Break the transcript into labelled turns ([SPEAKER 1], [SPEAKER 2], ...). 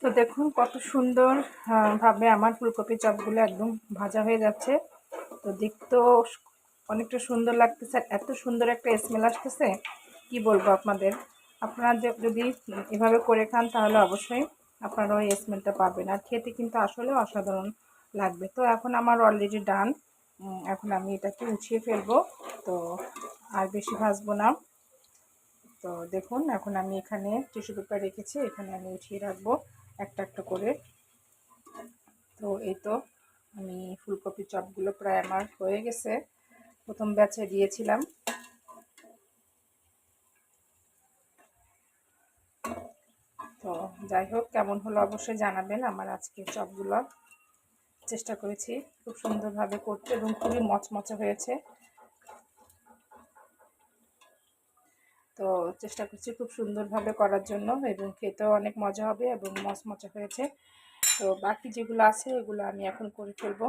[SPEAKER 1] তো দেখুন কত সুন্দর ভাবে আমার ফুলকপি চপগুলো একদম ভাজা হয়ে যাচ্ছে। তো দেখতেও অনেকটা সুন্দর লাগতেছে, আর এত সুন্দর একটা স্মেল আসতেছে কি বলবো আপনাদের। আপনারা যদি এভাবে করে খান তাহলে অবশ্যই আপনারা ওই স্মেলটা পাবেন, আর খেতে কিন্তু আসলে অসাধারণ লাগবে। তো এখন আমার অলরেডি ডান। এখন আমি এটাকে উঠিয়ে ফেলবো। তো আর বেশি ভাজবো না। তো দেখুন এখন আমি এখানে টিস্যু পেপার রেখেছি, এখানে আমি উঠিয়ে রাখবো একটা একটা করে। তো এই তো আমি ফুলকপি চপগুলো প্রায় আমার হয়ে গেছে, প্রথম ব্যাচে দিয়েছিলাম। তো যাই হোক, কেমন হলো অবশ্যই জানাবেন। আমার আজকে চপগুলো চেষ্টা করেছি খুব সুন্দরভাবে করতে এবং খুবই মচমচে হয়েছে। তো চেষ্টা করছি খুব সুন্দরভাবে করার জন্য, এবং খেতেও অনেক মজা হবে এবং মচমচে হয়েছে। তো বাকি যেগুলো আছে এগুলো আমি এখন করে ফেলবো।